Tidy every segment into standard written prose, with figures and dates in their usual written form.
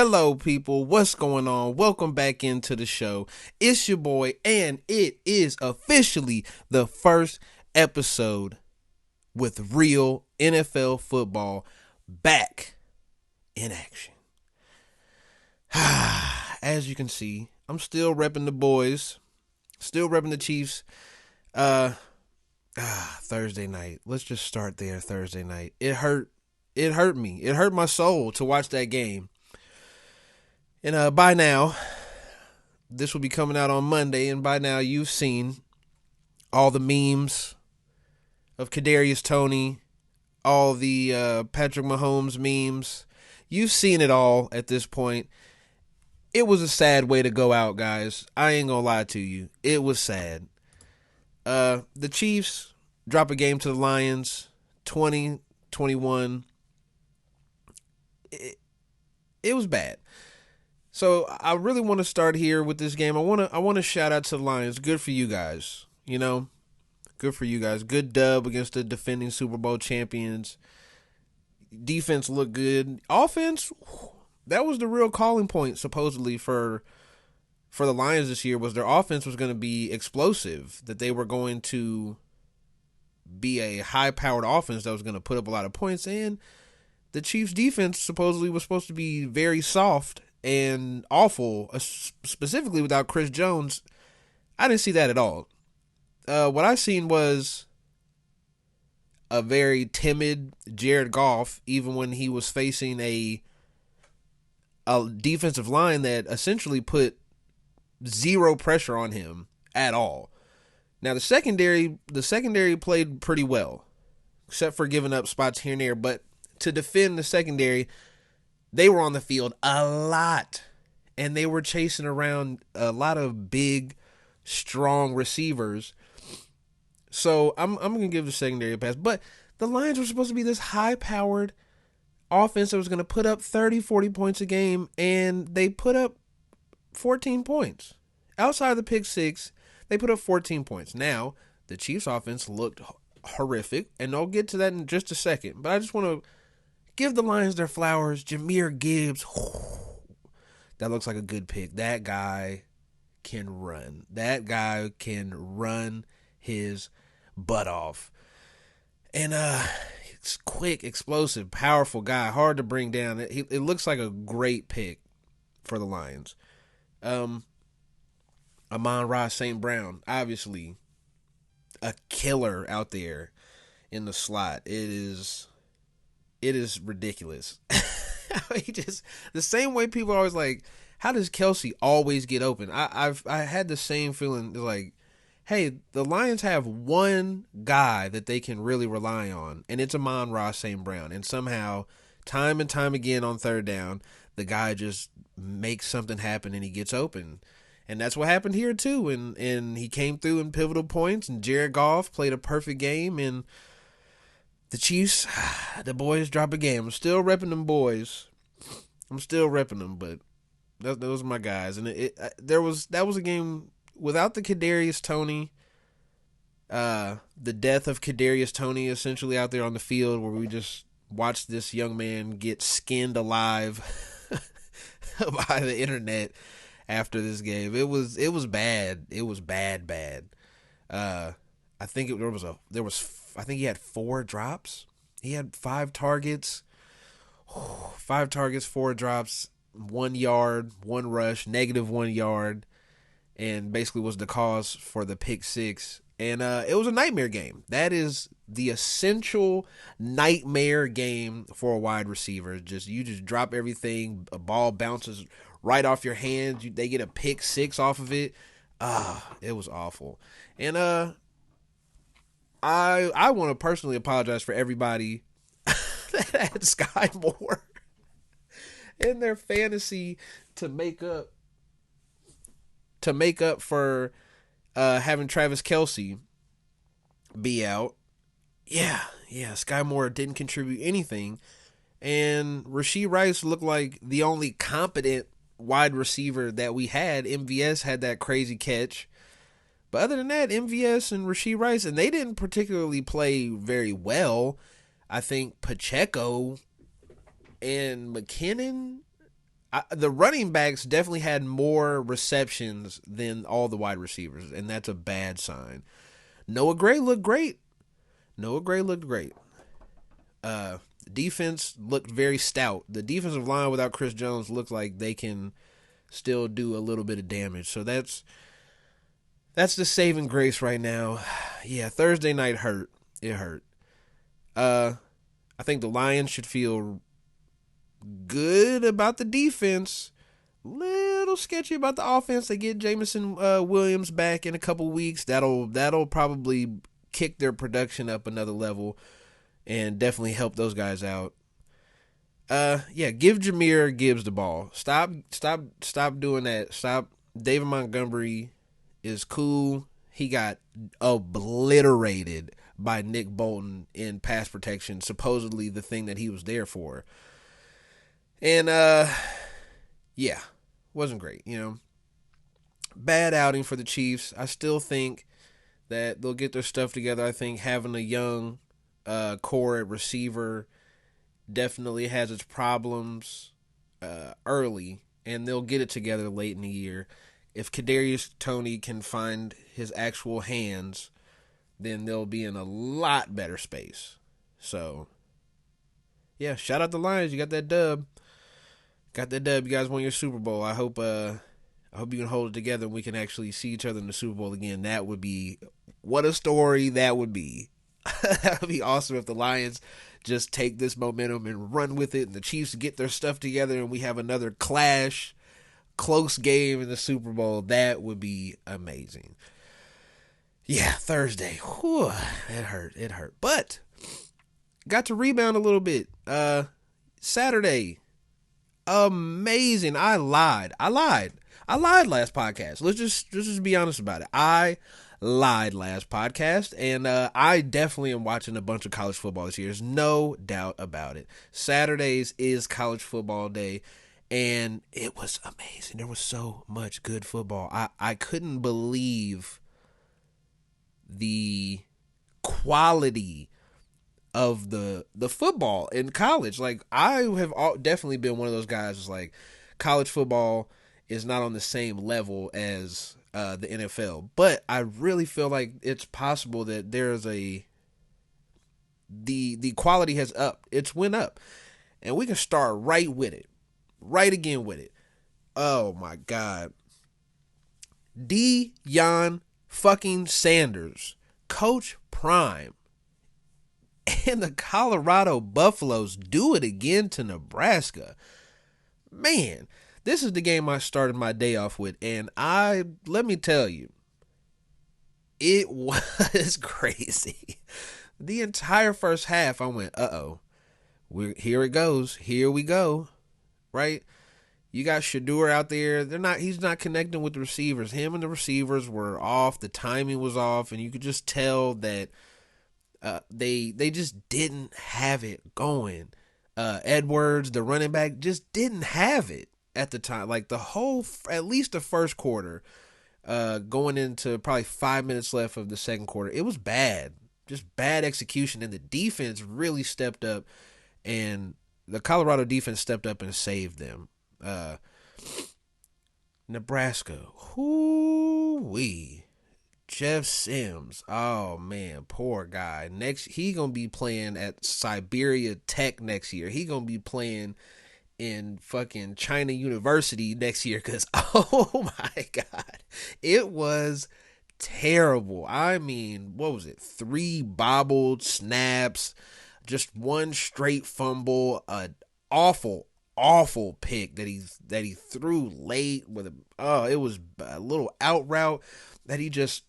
Hello, people. What's going on? Welcome back into the show. It's your boy, and it is officially the first episode with real NFL football back in action. As you can see, I'm still repping the boys, still repping the Chiefs. Thursday night. Let's just start there. Thursday night. It hurt. It hurt me. It hurt my soul to watch that game. And by now, this will be coming out on Monday, and by now you've seen all the memes of Kadarius Toney, all the Patrick Mahomes memes. You've seen it all at this point. It was a sad way to go out, guys. I ain't gonna lie to you. It was sad. The Chiefs drop a game to the Lions, 20-21. It was bad. So I really want to start here with this game. I want to shout out to the Lions. Good for you guys. Good for you guys. Good dub against the defending Super Bowl champions. Defense looked good. Offense, that was the real calling point supposedly for the Lions this year, was their offense was going to be explosive, that they were going to be a high-powered offense that was going to put up a lot of points, and the Chiefs' defense supposedly was supposed to be very soft and awful, specifically without Chris Jones. I didn't see that at all. What I seen was a very timid Jared Goff, even when he was facing a defensive line that essentially put zero pressure on him at all. Now the secondary played pretty well, except for giving up spots here and there. But to defend the secondary, they were on the field a lot, and they were chasing around a lot of big, strong receivers. So I'm going to give the secondary a pass. But the Lions were supposed to be this high-powered offense that was going to put up 30, 40 points a game, and they put up 14 points. Outside of the pick six, they put up 14 points. Now, the Chiefs' offense looked horrific, and I'll get to that in just a second. But I just want to give the Lions their flowers. Jahmyr Gibbs, that looks like a good pick. That guy can run. That guy can run his butt off. And it's quick, explosive, powerful guy, hard to bring down. It looks like a great pick for the Lions. Amon-Ra St. Brown, obviously a killer out there in the slot. It is ridiculous. He just, the same way people are always like, how does Kelsey always get open? I had the same feeling, like, hey, the Lions have one guy that they can really rely on, and it's Amon-Ra St. Brown. And somehow, time and time again on third down, the guy just makes something happen and he gets open. And that's what happened here too. And he came through in pivotal points, and Jared Goff played a perfect game, and the Chiefs, the boys drop a game. I'm still repping them boys. I'm still repping them, but those are my guys. And that was a game without the Kadarius Toney, the death of Kadarius Toney essentially out there on the field, where we just watched this young man get skinned alive by the internet after this game. It was bad. It was bad. I think I think he had 4 drops. He had 5 targets. 5 targets, 4 drops, 1 yard, 1 rush, -1 yard, and basically was the cause for the pick 6. And it was a nightmare game. That is the essential nightmare game for a wide receiver. You just drop everything, a ball bounces right off your hands. They get a pick 6 off of it. It was awful. And I want to personally apologize for everybody that had Sky Moore in their fantasy to make up for having Travis Kelce be out. Yeah, Sky Moore didn't contribute anything, and Rashee Rice looked like the only competent wide receiver that we had. MVS had that crazy catch, but other than that, MVS and Rashee Rice, and they didn't particularly play very well. I think Pacheco and McKinnon, The running backs definitely had more receptions than all the wide receivers, and that's a bad sign. Noah Gray looked great. Noah Gray looked great. Defense looked very stout. The defensive line without Chris Jones looked like they can still do a little bit of damage. So that's the saving grace right now. Yeah, Thursday night hurt. It hurt. I think the Lions should feel good about the defense. Little sketchy about the offense. They get Jameson Williams back in a couple weeks. That'll probably kick their production up another level and definitely help those guys out. Yeah, give Jahmyr Gibbs the ball. Stop doing that. Stop. David Montgomery is cool. He got obliterated by Nick Bolton in pass protection, supposedly the thing that he was there for. And yeah, wasn't great, Bad outing for the Chiefs. I still think that they'll get their stuff together. I think having a young core at receiver definitely has its problems early, and they'll get it together late in the year. If Kadarius Toney can find his actual hands, then they'll be in a lot better space. So, yeah, shout out the Lions. You got that dub. You guys won your Super Bowl. I hope you can hold it together and we can actually see each other in the Super Bowl again. That would be, what a story that would be. That would be awesome if the Lions just take this momentum and run with it, and the Chiefs get their stuff together and we have another close game in the Super Bowl. That would be amazing. Yeah, Thursday. Whew, it hurt. But got to rebound a little bit. Saturday. Amazing. I lied last podcast. Let's just be honest about it. I lied last podcast, and I definitely am watching a bunch of college football this year. There's no doubt about it. Saturdays is college football day, and it was amazing. There was so much good football. I couldn't believe the quality of the football in college. Like, I have definitely been one of those guys who's like, college football is not on the same level as the NFL, but I really feel like it's possible that there's the quality has upped. It's went up, and we can start right again with it. Oh my God, Deion fucking Sanders, Coach Prime, and the Colorado Buffaloes do it again to Nebraska. Man, this is the game I started my day off with, and let me tell you, it was crazy. The entire first half, I went, here it goes. Here we go. Right? You got Shedeur out there. He's not connecting with the receivers. Him and the receivers were off. The timing was off, and you could just tell that they just didn't have it going. Edwards, the running back, just didn't have it at the time. Like at least the first quarter, going into probably 5 minutes left of the second quarter, it was bad. Just bad execution, and the defense really stepped up, and the Colorado defense stepped up and saved them. Nebraska, Jeff Sims, oh man, poor guy. He gonna be playing at Siberia Tech next year. He gonna be playing in fucking China University next year, because oh my God, it was terrible. I mean, what was it? 3 bobbled snaps, just one straight fumble, an awful pick that he threw late with it was a little out route that he just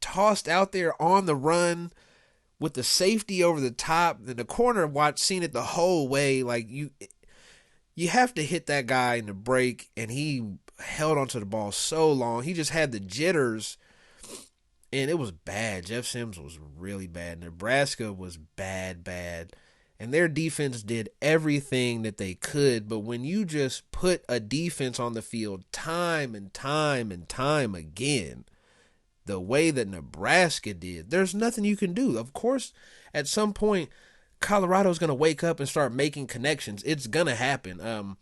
tossed out there on the run with the safety over the top. And the corner seen it the whole way. Like, you have to hit that guy in the break, and he held onto the ball so long. He just had the jitters, and it was bad. Jeff Sims was really bad. Nebraska was bad. And their defense did everything that they could. But when you just put a defense on the field time and time again, the way that Nebraska did, there's nothing you can do. Of course, at some point, Colorado's going to wake up and start making connections. It's going to happen.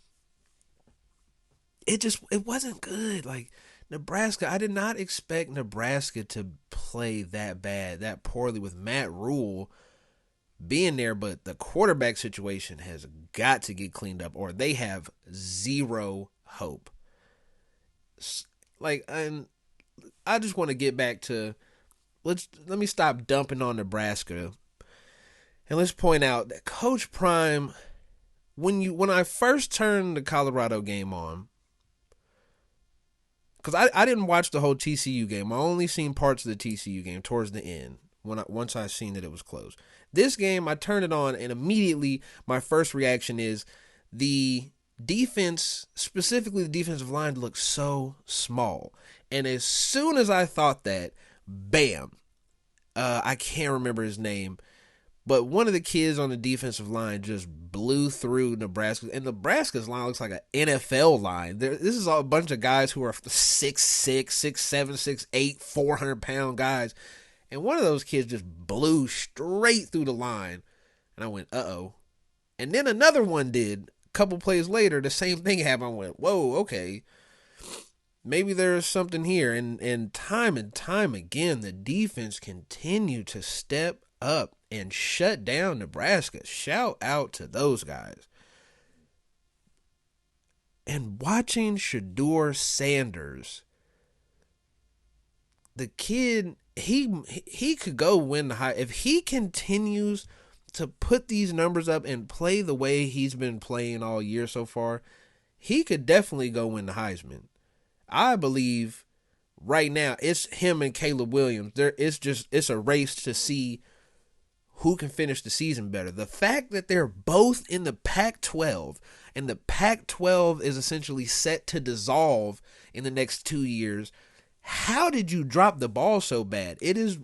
it wasn't good. Like Nebraska, I did not expect Nebraska to play that bad, that poorly with Matt Rule being there, but the quarterback situation has got to get cleaned up or they have zero hope. Like, and I just want to get back to let me stop dumping on Nebraska and let's point out that Coach Prime, when I first turned the Colorado game on, because I didn't watch the whole TCU game. I only seen parts of the TCU game towards the end once I seen that it was closed. This game, I turned it on, and immediately my first reaction is the defense, specifically the defensive line, looks so small. And as soon as I thought that, bam, I can't remember his name, but one of the kids on the defensive line just blew through Nebraska. And Nebraska's line looks like an NFL line. This is a bunch of guys who are 6'6", 6'7", 6'8", 400-pound guys. And one of those kids just blew straight through the line. And I went, uh-oh. And then another one did. A couple plays later, the same thing happened. I went, whoa, okay. Maybe there's something here. And time again, the defense continued to step up and shut down Nebraska. Shout out to those guys. And watching Shedeur Sanders, the kid, he could go win the high. If he continues to put these numbers up and play the way he's been playing all year so far, he could definitely go win the Heisman. I believe right now it's him and Caleb Williams. It's a race to see who can finish the season better. The fact that they're both in the Pac-12 and the Pac-12 is essentially set to dissolve in the next 2 years. How did you drop the ball so bad? It is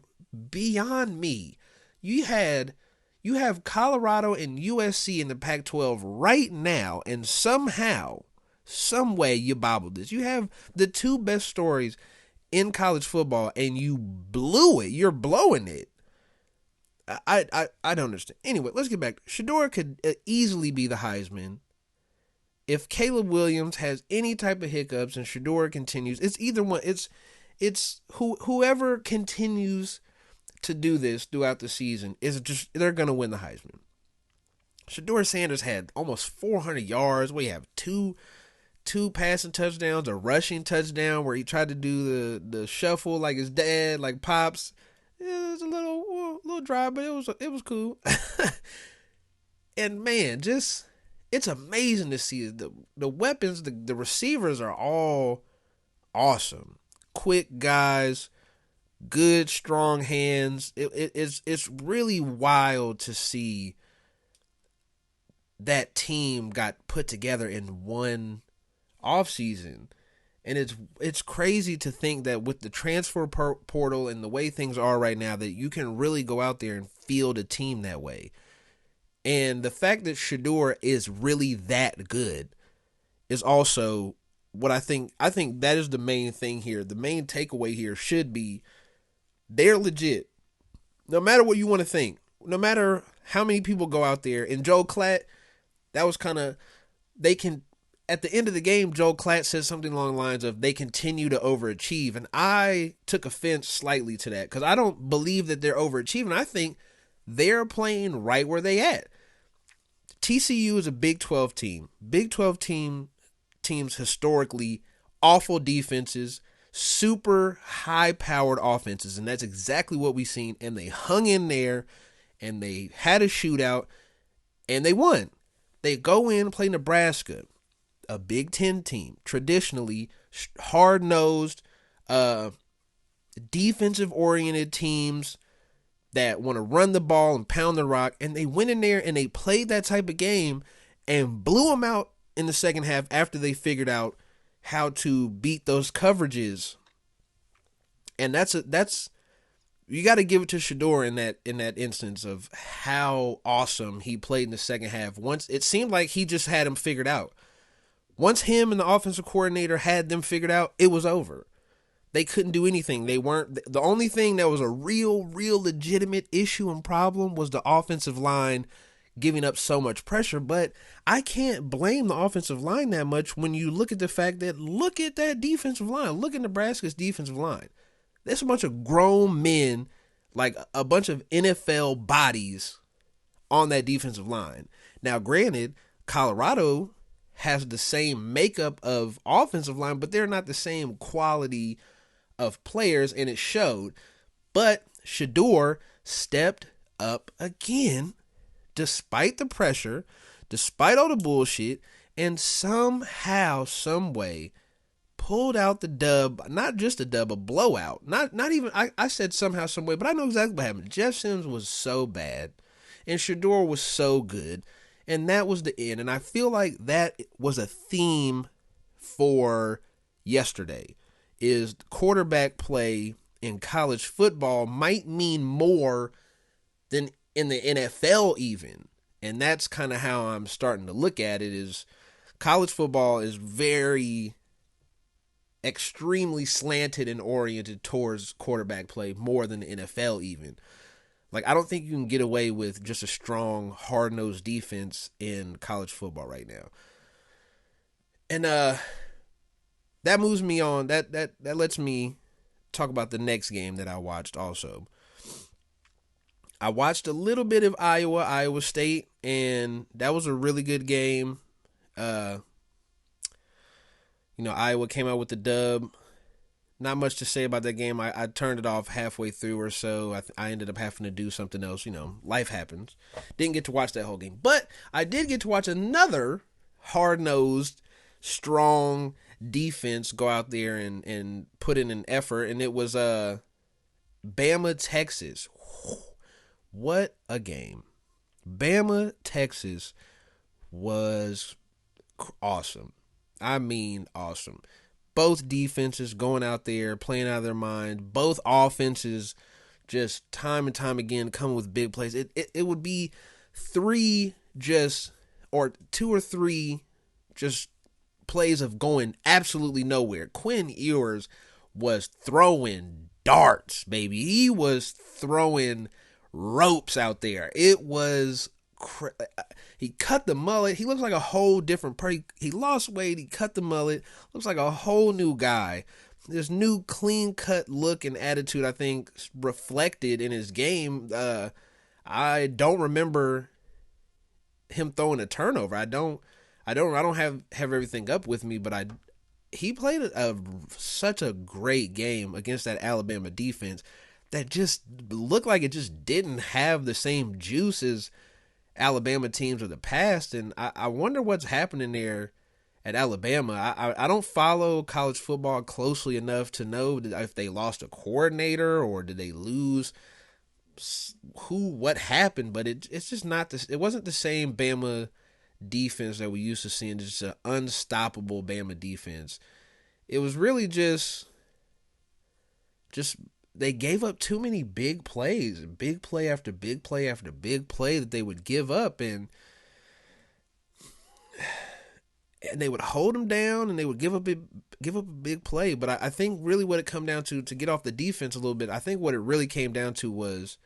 beyond me. You have Colorado and USC in the Pac-12 right now, and somehow, some way you bobbled this. You have the two best stories in college football, and you blew it. You're blowing it. I don't understand. Anyway, let's get back. Shedeur could easily be the Heisman. If Caleb Williams has any type of hiccups and Shedeur continues, it's either one. It's whoever continues to do this throughout the season they're gonna win the Heisman. Shedeur Sanders had almost 400 yards. We have two passing touchdowns, a rushing touchdown where he tried to do the shuffle like his dad, like Pops. It was a little dry, but it was cool. And man, it's amazing to see the weapons. The receivers are all awesome, quick guys, good strong hands. It's really wild to see that team got put together in one offseason. And it's crazy to think that with the transfer portal and the way things are right now, that you can really go out there and field a team that way. And the fact that Shedeur is really that good is also what I think that is the main thing here. The main takeaway here should be they're legit. No matter what you want to think, no matter how many people go out there. And Joe Klatt, that was kind of, they can, at the end of the game, Joel Klatt says something along the lines of they continue to overachieve. And I took offense slightly to that because I don't believe that they're overachieving. I think they're playing right where they at. TCU is a Big 12 team. Big 12 teams historically, awful defenses, super high-powered offenses, and that's exactly what we've seen. And they hung in there, and they had a shootout, and they won. They go in and play Nebraska, a Big Ten team, traditionally hard-nosed, defensive-oriented teams that want to run the ball and pound the rock, and they went in there and they played that type of game and blew them out in the second half after they figured out how to beat those coverages. And that's you got to give it to Shedeur in that instance of how awesome he played in the second half. Once it seemed like he just had them figured out. Once him and the offensive coordinator had them figured out, it was over. They couldn't do anything. They weren't. The only thing that was a real legitimate issue and problem was the offensive line giving up so much pressure, but I can't blame the offensive line that much when you look at the fact that look at that defensive line. Look at Nebraska's defensive line. There's a bunch of grown men, like a bunch of NFL bodies on that defensive line. Now, granted, Colorado has the same makeup of offensive line, but they're not the same quality of players, and it showed. But Shedeur stepped up again, despite the pressure, despite all the bullshit, and somehow, some way, pulled out the dub. Not just a dub, a blowout. Not even, I said somehow, some way, but I know exactly what happened. Jeff Sims was so bad, and Shedeur was so good, and that was the end. And I feel like that was a theme for yesterday, is quarterback play in college football might mean more than in the NFL even. And that's kind of how I'm starting to look at it, is college football is very extremely slanted and oriented towards quarterback play more than the NFL even. Like, I don't think you can get away with just a strong, hard-nosed defense in college football right now. And that moves me on. That lets me talk about the next game that I watched also. I watched a little bit of Iowa State, and that was a really good game. Iowa came out with the dub. Not much to say about that game. I turned it off halfway through or so. I ended up having to do something else. Life happens. Didn't get to watch that whole game. But I did get to watch another hard-nosed, strong defense go out there and put in an effort, and it was Bama, Texas. What a game. Bama, Texas was awesome. I mean awesome. Both defenses going out there, playing out of their mind. Both offenses just time and time again coming with big plays. It would be two or three just plays of going absolutely nowhere. Quinn Ewers was throwing darts, baby. He was throwing ropes out there. It was he cut the mullet. He looks like a whole different person. He lost weight. He cut the mullet. Looks like a whole new guy. This new clean-cut look and attitude, I think, reflected in his game. I don't remember him throwing a turnover. I don't have everything up with me, but he played such a great game against that Alabama defense that just looked like it just didn't have the same juice as Alabama teams of the past. And I wonder what's happening there at Alabama. I don't follow college football closely enough to know if they lost a coordinator or did they lose what happened, but it's just not this. It wasn't the same Bama defense that we used to seeing, just an unstoppable Bama defense. It was really just they gave up too many big plays, big play after big play after big play that they would give up, and they would hold them down and they would give up a big play. But I think really what it come down to get off the defense a little bit, I think what it really came down to was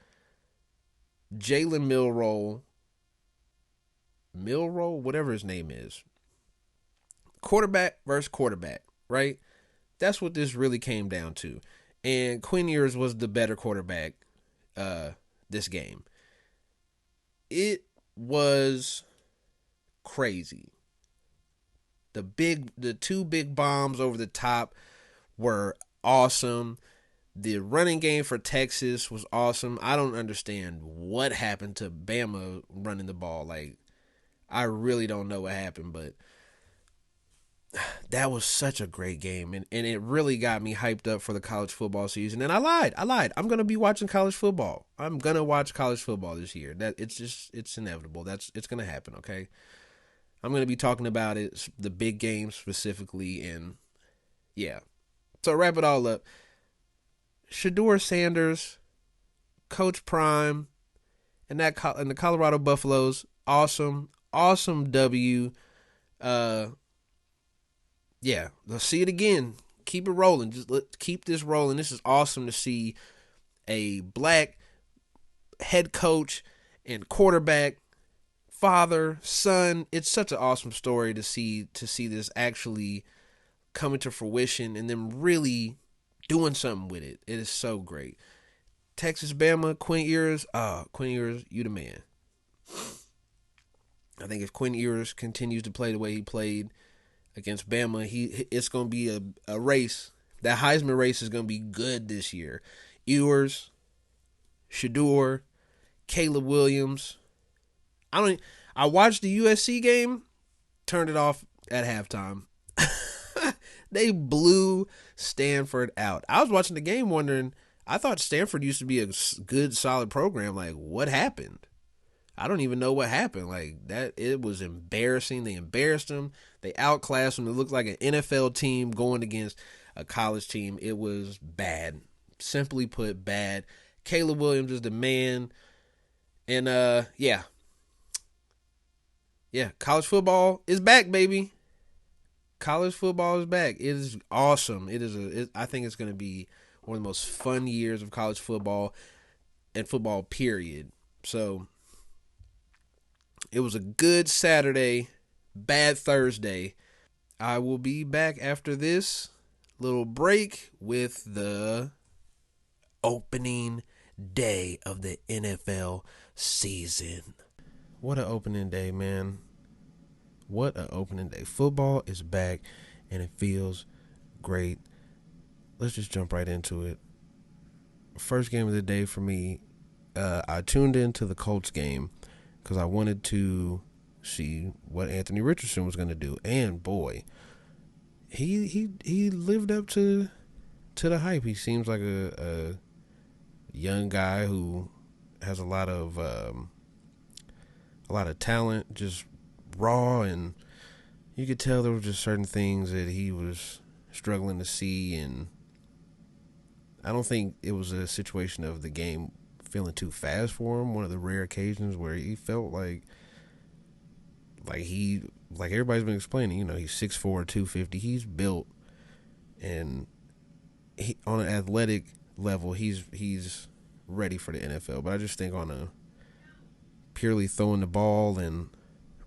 Jalen Milroe, whatever his name is. Quarterback versus quarterback, right? That's what this really came down to. And Quinn Ewers was the better quarterback this game. It was crazy. The two big bombs over the top were awesome. The running game for Texas was awesome. I don't understand what happened to Bama running the ball. Like, I really don't know what happened, but that was such a great game, and it really got me hyped up for the college football season. And I lied. I'm going to be watching college football. I'm going to watch college football this year. It's inevitable. It's going to happen, okay? I'm going to be talking about it, the big games specifically, and yeah. So wrap it all up. Shedeur Sanders, Coach Prime, and the Colorado Buffaloes, awesome W. Yeah, let's see it again. Keep it rolling. Keep this rolling. This is awesome to see a black head coach and quarterback father, son. It's such an awesome story to see this actually coming to fruition and them really doing something with it. It is so great. Texas Bama, Quinn Ewers. Quinn Ewers, you the man. I think if Quinn Ewers continues to play the way he played against Bama, it's going to be a race. That Heisman race is going to be good this year. Ewers, Shedeur, Caleb Williams. I watched the USC game, turned it off at halftime. They blew Stanford out. I was watching the game wondering, I thought Stanford used to be a good, solid program. Like, what happened? I don't even know what happened. Like, that, it was embarrassing. They embarrassed them. They outclassed them. It looked like an NFL team going against a college team. It was bad. Simply put, bad. Caleb Williams is the man. And, yeah, college football is back, baby. College football is back. It is awesome. I think it's going to be one of the most fun years of college football and football, period. So, it was a good Saturday, bad Thursday. I will be back after this little break with the opening day of the NFL season. What an opening day, man. What an opening day. Football is back, and it feels great. Let's just jump right into it. First game of the day for me, I tuned into the Colts game because I wanted to see what Anthony Richardson was going to do. And, boy, he lived up to the hype. He seems like a young guy who has a lot of talent, just raw, and you could tell there were just certain things that he was struggling to see, and I don't think it was a situation of the game feeling too fast for him. One of the rare occasions where he felt like everybody's been explaining, he's 6'4", 250. He's built, and he, on an athletic level, he's ready for the NFL. But I just think on a purely throwing the ball and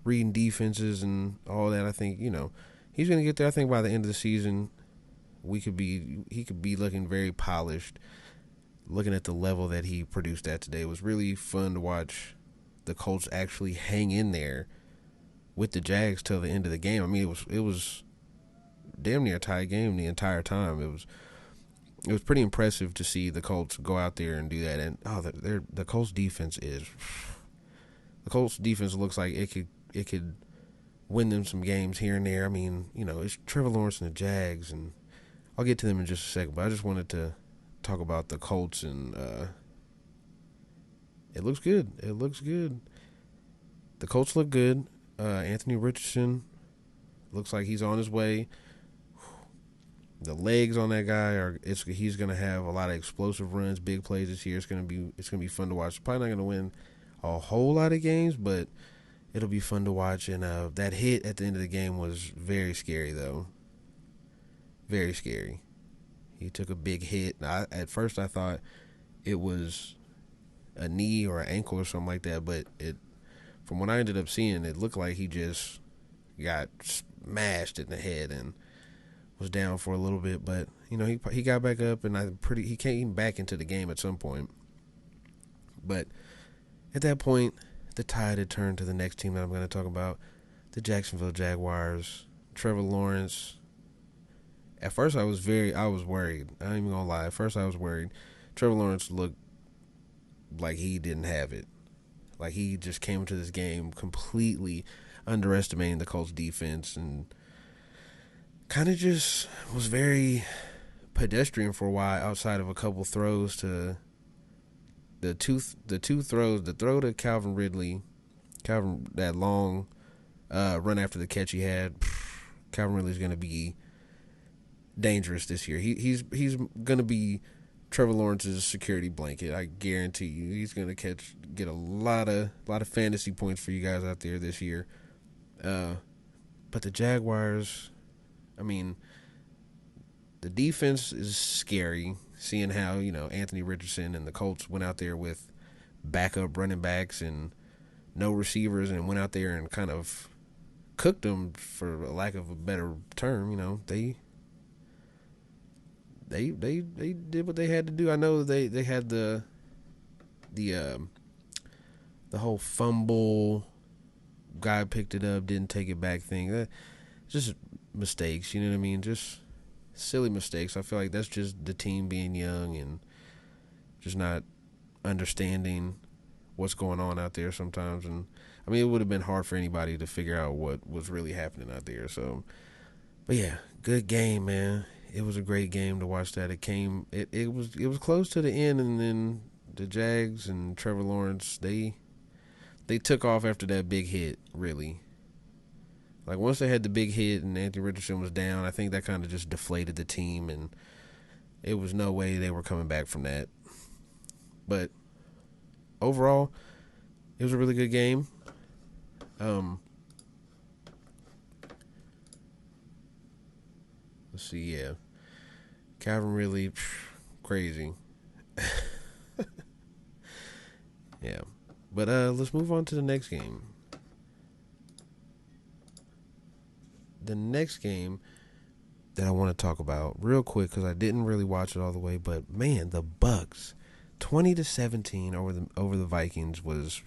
reading defenses and all that, I think, he's going to get there. I think by the end of the season, he could be looking very polished. Looking at the level that he produced at today, it was really fun to watch the Colts actually hang in there with the Jags till the end of the game. I mean, it was damn near a tie game the entire time. It was pretty impressive to see the Colts go out there and do that. And the Colts defense looks like it could win them some games here and there. I mean, it's Trevor Lawrence and the Jags, and I'll get to them in just a second. But I just wanted to talk about the Colts, and it looks good. It looks good. The Colts look good. Anthony Richardson looks like he's on his way. The legs on that guy he's gonna have a lot of explosive runs, big plays this year. It's gonna be fun to watch. Probably not gonna win a whole lot of games, but it'll be fun to watch. And that hit at the end of the game was very scary, though. Very scary. He took a big hit. At first, I thought it was a knee or an ankle or something like that, but from what I ended up seeing, it looked like he just got smashed in the head and was down for a little bit. But he got back up, and he came back into the game at some point. But at that point, the tide had turned to the next team that I'm going to talk about, the Jacksonville Jaguars. Trevor Lawrence. At first, I was worried. I ain't even gonna lie. At first, I was worried. Trevor Lawrence looked like he didn't have it. Like he just came into this game completely underestimating the Colts defense and kind of just was very pedestrian for a while outside of a couple throws to the two throws. The throw to Calvin Ridley, that long run after the catch he had. Calvin Ridley's going to be dangerous this year. He's going to be Trevor Lawrence's security blanket. I guarantee you, he's going to get a lot of fantasy points for you guys out there this year. But the Jaguars, I mean, the defense is scary. Seeing how Anthony Richardson and the Colts went out there with backup running backs and no receivers, and went out there and kind of cooked them, for lack of a better term. They did what they had to do. I know they had the the whole fumble, guy picked it up, didn't take it back thing. Just mistakes, you know what I mean? Just silly mistakes. I feel like that's just the team being young and just not understanding what's going on out there sometimes. And I mean, it would have been hard for anybody to figure out what was really happening out there. So, but yeah, good game, man. It was a great game to watch. That it was close to the end, and then the Jags and Trevor Lawrence, they took off after that big hit. Really, like once they had the big hit and Anthony Richardson was down, I think that kind of just deflated the team, and it was no way they were coming back from that. But overall, it was a really good game. Let's see, yeah. Calvin Ridley, crazy. Yeah. But let's move on to the next game. The next game that I want to talk about real quick, because I didn't really watch it all the way, but man, the Bucks 20-17 over the Vikings was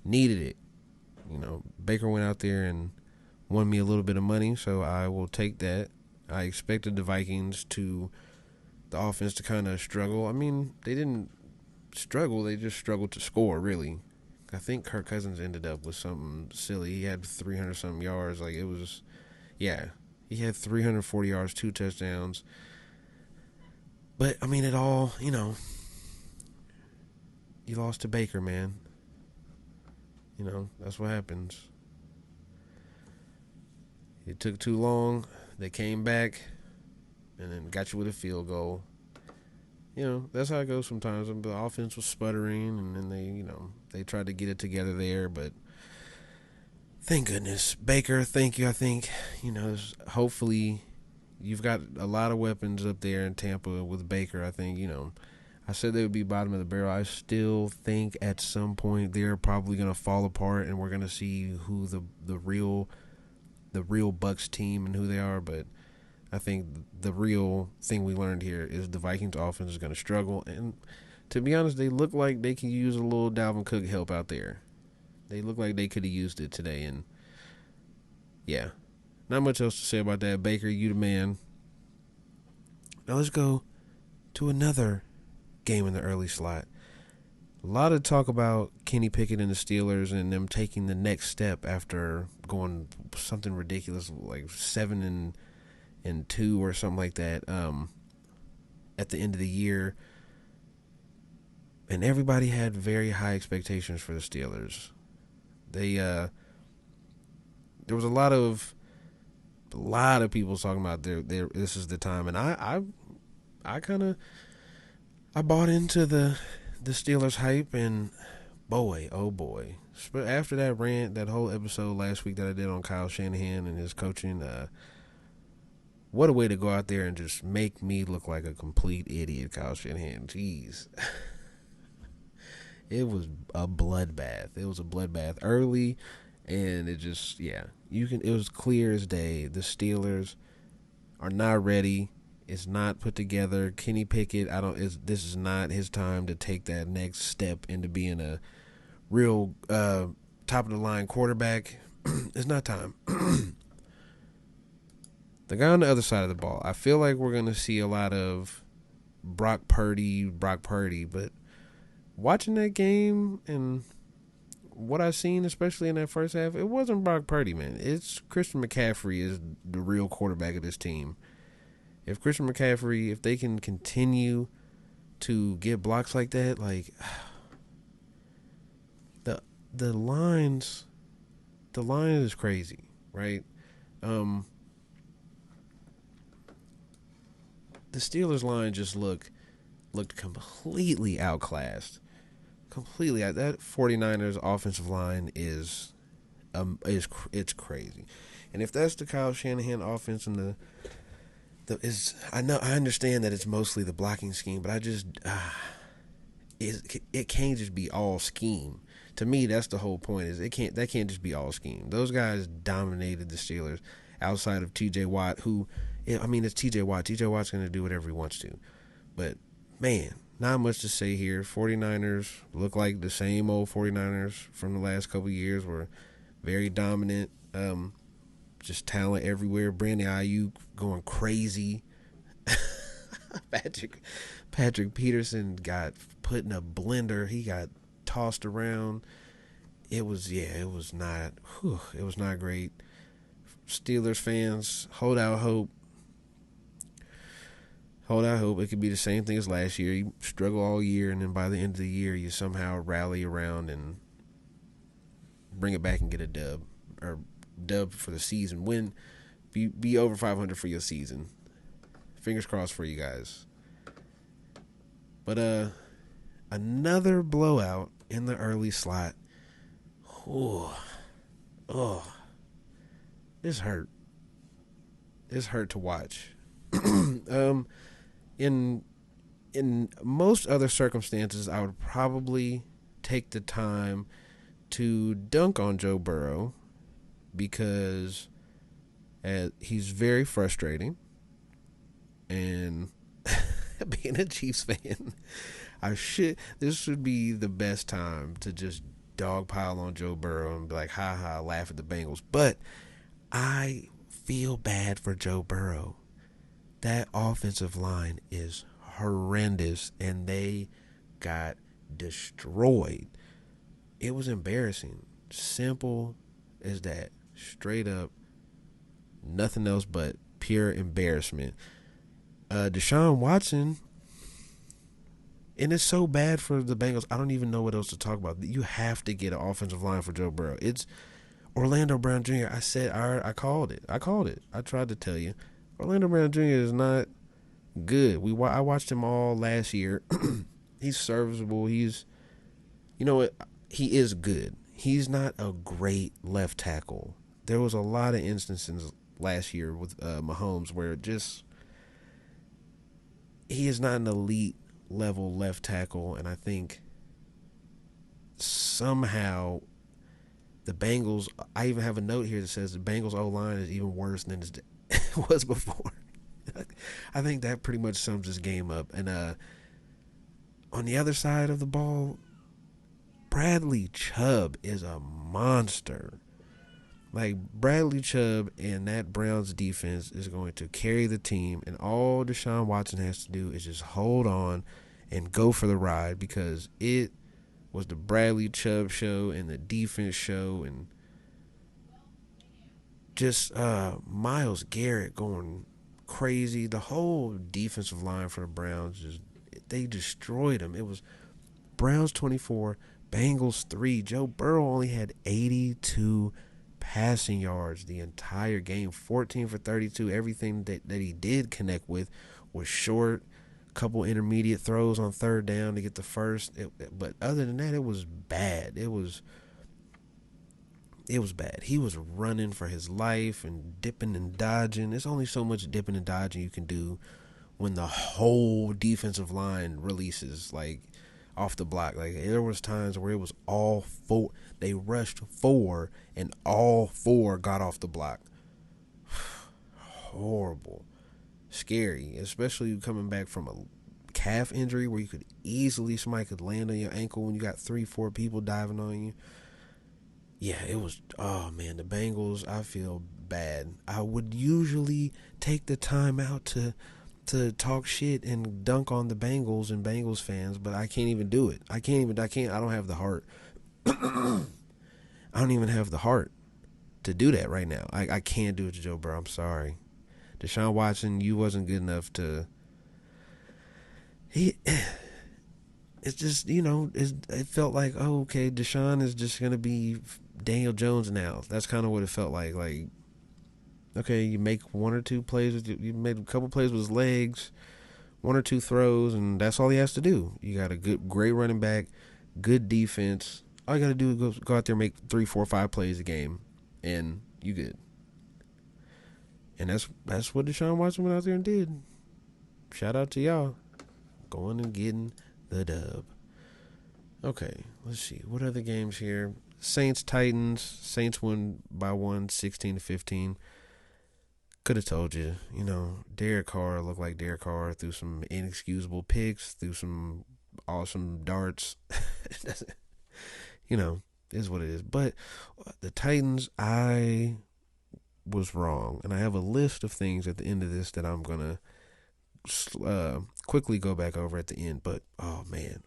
needed it. Baker went out there and won me a little bit of money, so I will take that. I expected the offense to kind of struggle. I mean, they didn't struggle, they just struggled to score, really. I think Kirk Cousins ended up with something silly. He had 300-something yards. Like, it was, yeah. He had 340 yards, 2 touchdowns. But, I mean, you lost to Baker, man. That's what happens. It took too long. They came back and then got you with a field goal. That's how it goes sometimes. The offense was sputtering, and then they tried to get it together there, but thank goodness. Baker, thank you. I think, hopefully you've got a lot of weapons up there in Tampa with Baker. I think, I said they would be bottom of the barrel. I still think at some point they're probably going to fall apart, and we're going to see who the real Bucks team and who they are, but I think the real thing we learned here is the Vikings offense is going to struggle. And to be honest, they look like they can use a little Dalvin Cook help out there. They look like they could have used it today. And, yeah, not much else to say about that. Baker, you the man. Now let's go to another game in the early slot. A lot of talk about Kenny Pickett and the Steelers and them taking the next step after going something ridiculous like 7-2 or something like that at the end of the year. And everybody had very high expectations for the Steelers. There was a lot of people talking about this is the time, and I bought into the Steelers hype, and boy, oh boy, after that rant, that whole episode last week that I did on Kyle Shanahan and his coaching, what a way to go out there and just make me look like a complete idiot, Kyle Shanahan. Jeez. It was a bloodbath. It was a bloodbath early, and it just, yeah. It was clear as day. The Steelers are not ready. It's not put together. Kenny Pickett, this is not his time to take that next step into being a real top of the line quarterback. It's not time. The guy on the other side of the ball, I feel like we're going to see a lot of Brock Purdy, but watching that game and what I've seen, especially in that first half, it wasn't Brock Purdy, man. It's Christian McCaffrey is the real quarterback of this team. If Christian McCaffrey, if they can continue to get blocks like that, like the lines is crazy, right? The Steelers line just looked completely outclassed. Completely. That 49ers offensive line is it's crazy. And if that's the Kyle Shanahan offense and I understand that it's mostly the blocking scheme, but I just it can't just be all scheme. to me, that's the whole point. Is that can't just be all scheme. Those guys dominated the Steelers outside of T.J. Watt, who, I mean, it's T.J. Watt. T.J. Watt's going to do whatever he wants to. But, man, not much to say here. 49ers look like the same old 49ers from the last couple of years. Were very dominant. Just talent everywhere. Brandon Ayuk going crazy. Patrick Peterson got put in a blender. He got tossed around. It was not great. Steelers fans, hold out hope. It could be the same thing as last year. You struggle all year, and then by the end of the year, you somehow rally around and bring it back and get a dub, or dub for the season. Win, be over 500 for your season. Fingers crossed for you guys. But another blowout in the early slot. Oh, this hurt. This hurt to watch. In most other circumstances, I would probably take the time to dunk on Joe Burrow because he's very frustrating, and being a Chiefs fan, this should be the best time to just dogpile on Joe Burrow and be like, ha ha, laugh at the Bengals. But I feel bad for Joe Burrow. That offensive line is horrendous, and they got destroyed. It was embarrassing. Simple as that. Straight up, nothing else but pure embarrassment. Deshaun Watson, and it's so bad for the Bengals, I don't even know what else to talk about. You have to get an offensive line for Joe Burrow. It's Orlando Brown Jr. I called it. I tried to tell you. Orlando Brown Jr. is not good. I watched him all last year. He's serviceable. He's, you know what? He is good. He's not a great left tackle. There was a lot of instances last year with Mahomes where he is not an elite level left tackle, and I think somehow the Bengals, I even have a note here that says the Bengals O-line is even worse than it was before. I think that pretty much sums this game up. And on the other side of the ball, Bradley Chubb is a monster. Like, Bradley Chubb and that Browns defense is going to carry the team, and all Deshaun Watson has to do is just hold on and go for the ride, because it was the Bradley Chubb show and the defense show, and just Myles Garrett going crazy. The whole defensive line for the Browns, they destroyed them. It was Browns 24, Bengals 3. Joe Burrow only had 82 passing yards the entire game, 14 for 32. Everything that he did connect with was short. Couple intermediate throws on third down to get the first. But other than that, it was bad. It was bad. He was running for his life and dipping and dodging. There's only so much dipping and dodging you can do when the whole defensive line releases, like, off the block. Like, there was times where it was all four. They rushed 4, and all 4 got off the block. Horrible. Scary, especially coming back from a calf injury where somebody could land on your ankle when you got 3-4 people diving on you. Yeah, it was, oh man, the Bengals, I feel bad. I would usually take the time out to talk shit and dunk on the Bengals and Bengals fans, but I can't even do it. I don't have the heart. I don't even have the heart to do that right now. I can't do it to Joe Burrow. I'm sorry. Deshaun Watson, you wasn't good enough to. It's just, it felt like, oh, okay, Deshaun is just gonna be Daniel Jones now. That's kind of what it felt like. Like, okay, you make one or two plays you made a couple plays with his legs, 1 or 2 throws, and that's all he has to do. You got a great running back, good defense. All you got to do is go out there and make 3, 4, 5 plays a game, and you good. And that's what Deshaun Watson went out there and did. Shout out to y'all. Going and getting the dub. Okay, let's see. What other games here? Saints Titans. Saints won by 16-15. Could have told you. Derek Carr looked like Derek Carr, threw some inexcusable picks, threw some awesome darts. you know, is what it is. But the Titans, I was wrong, and I have a list of things at the end of this that I'm gonna quickly go back over at the end. But oh man,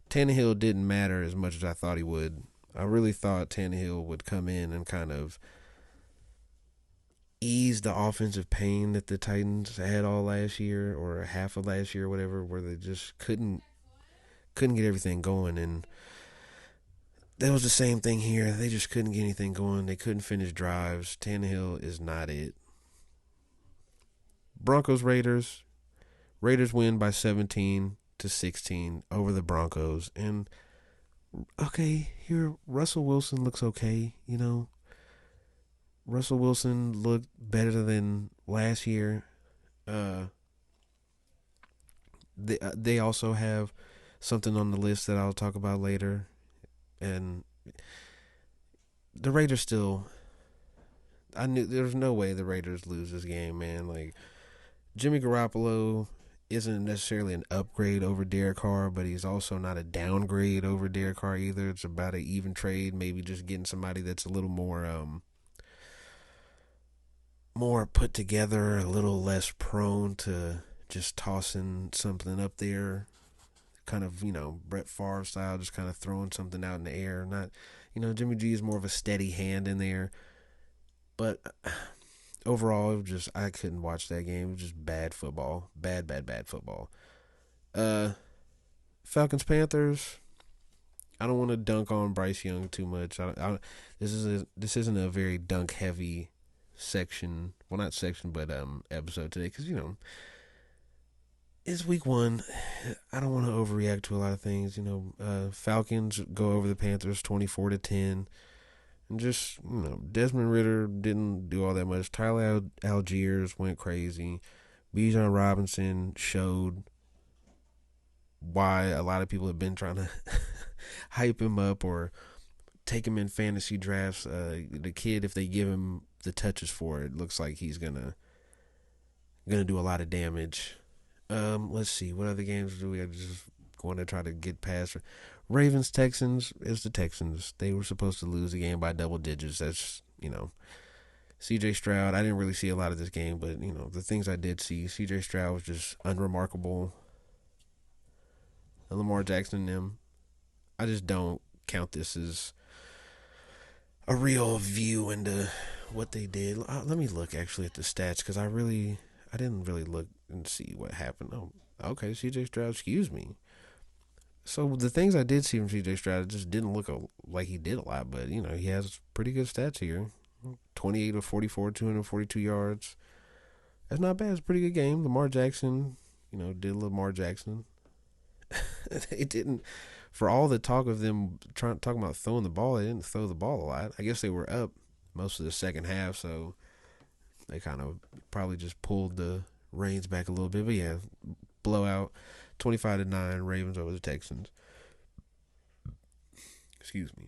Tannehill didn't matter as much as I thought he would. I really thought Tannehill would come in and kind of ease the offensive pain that the Titans had all last year or half of last year or whatever, where they just couldn't get everything going. And that was the same thing here. They just couldn't get anything going. They couldn't finish drives. Tannehill is not it. Broncos Raiders. Raiders win by 17-16 over the Broncos. And okay, here Russell Wilson looks okay. Russell Wilson looked better than last year. Uh, they also have something on the list that I'll talk about later, and the Raiders still. I knew there was no way the Raiders lose this game, man. Like Jimmy Garoppolo isn't necessarily an upgrade over Derek Carr, but he's also not a downgrade over Derek Carr either. It's about an even trade, maybe just getting somebody that's a little more put together, a little less prone to just tossing something up there, kind of, Brett Favre style, just kind of throwing something out in the air. Not, Jimmy G is more of a steady hand in there. But overall, it was just, I couldn't watch that game. It was just bad football. Bad, bad, bad football. Uh, Falcons Panthers. I don't want to dunk on Bryce Young too much. This isn't a very dunk heavy section. Well, not section, but episode today, because it's week one. I don't want to overreact to a lot of things. Falcons go over the Panthers 24-10. And just, Desmond Ritter didn't do all that much. Tyler Algiers went crazy. Bijan Robinson showed why a lot of people have been trying to hype him up or take him in fantasy drafts. The kid, if they give him the touches for it, looks like he's gonna do a lot of damage. Let's see, what other games do we have? Just going to try to get past. Ravens Texans is the Texans. They were supposed to lose the game by double digits. That's CJ Stroud. I didn't really see a lot of this game, but the things I did see, CJ Stroud was just unremarkable. And Lamar Jackson and them, I just don't count this as a real view into what they did. Let me look actually at the stats, because I didn't really look and see what happened. Oh, okay, CJ Stroud, excuse me. So the things I did see from CJ Stroud, it just didn't look like he did a lot, but he has pretty good stats here. 28 of 44, 242 yards. That's not bad. It's a pretty good game. Lamar Jackson, did Lamar Jackson. They didn't, for all the talk of them talking about throwing the ball, they didn't throw the ball a lot. I guess they were up most of the second half, so they kind of probably just pulled the reins back a little bit. But yeah, blowout, 25-9, Ravens over the Texans. Excuse me.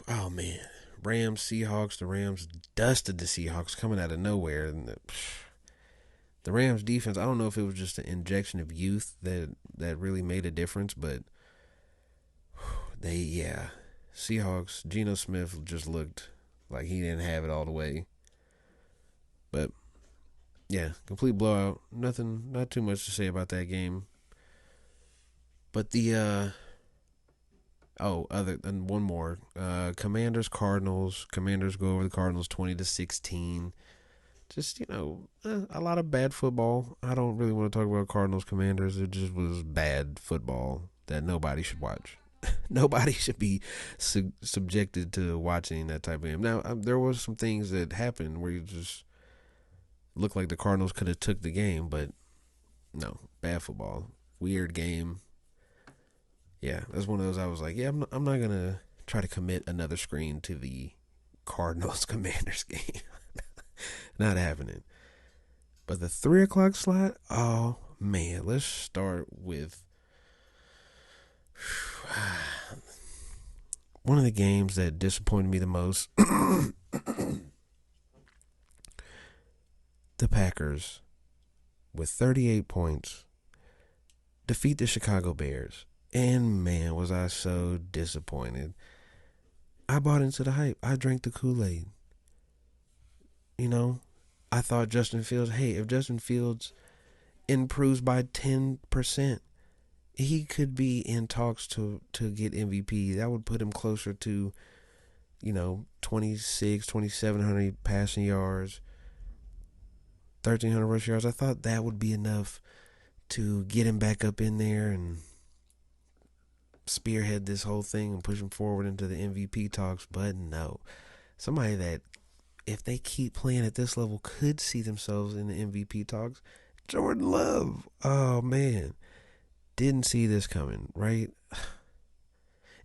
Oh man, Rams Seahawks. The Rams dusted the Seahawks coming out of nowhere, and the Rams defense. I don't know if it was just an injection of youth that really made a difference, but Seahawks. Geno Smith just looked like he didn't have it all the way. But yeah, complete blowout. Not too much to say about that game. But the other than one more. Commanders Cardinals. Commanders go over the Cardinals 20-16. Just, a lot of bad football. I don't really want to talk about Cardinals Commanders. It just was bad football that nobody should watch. Nobody should be subjected to watching that type of game. Now, there was some things that happened where you just looked like the Cardinals could have took the game, but no, bad football. Weird game. Yeah, that's one of those I was like, yeah, I'm not going to try to commit another screen to the Cardinals Commanders game. Not happening. But the 3 o'clock slot, oh man, let's start with One of the games that disappointed me the most, the Packers, with 38 points, defeat the Chicago Bears. And man, was I so disappointed. I bought into the hype. I drank the Kool-Aid. You know, I thought Justin Fields, hey, if Justin Fields improves by 10%, he could be in talks to get MVP. That would put him closer to, 26, 2,700 passing yards, 1,300 rush yards. I thought that would be enough to get him back up in there and spearhead this whole thing and push him forward into the MVP talks. But no, somebody that, if they keep playing at this level, could see themselves in the MVP talks. Jordan Love. Oh man, didn't see this coming, right?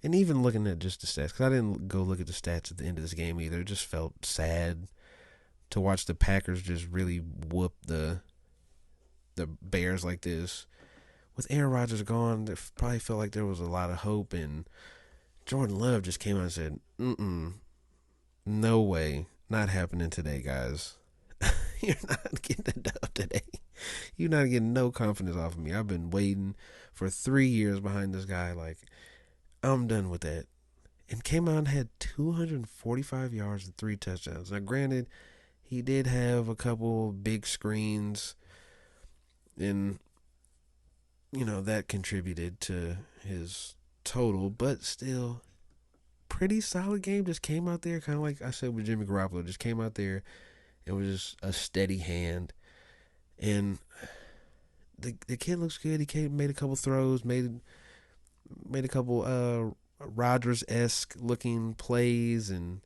And even looking at just the stats, because I didn't go look at the stats at the end of this game either. It just felt sad to watch the Packers just really whoop the Bears like this. With Aaron Rodgers gone, there probably felt like there was a lot of hope, and Jordan Love just came out and said, no way, not happening today, guys. You're not getting a dub today. You're not getting no confidence off of me. I've been waiting for 3 years behind this guy. Like, I'm done with that. And came out and had 245 yards and 3 touchdowns. Now, granted, he did have a couple big screens, and, that contributed to his total, but still, pretty solid game. Just came out there, kind of like I said with Jimmy Garoppolo, just came out there. It was just a steady hand. And the kid looks good. He made a couple throws, made a couple Rodgers-esque looking plays, and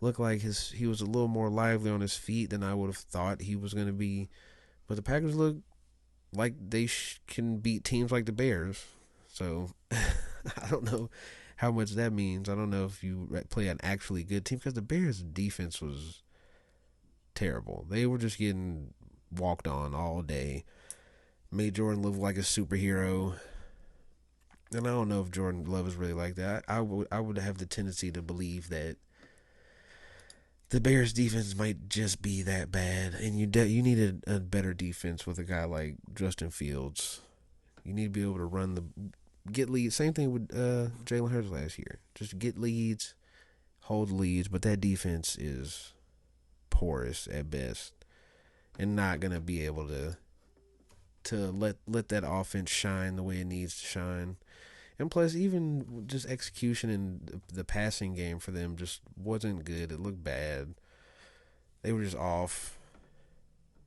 looked like he was a little more lively on his feet than I would have thought he was going to be. But the Packers look like they can beat teams like the Bears. So I don't know how much that means. I don't know if you play an actually good team, because the Bears' defense was terrible. They were just getting walked on all day. Made Jordan look like a superhero. And I don't know if Jordan Love is really like that. I would have the tendency to believe that the Bears defense might just be that bad, and you need a better defense with a guy like Justin Fields. You need to be able to get leads. Same thing with Jalen Hurts last year. Just get leads, hold leads, but that defense is porous at best, and not gonna be able to let that offense shine the way it needs to shine. And plus, even just execution in the passing game for them just wasn't good. It looked bad. They were just off.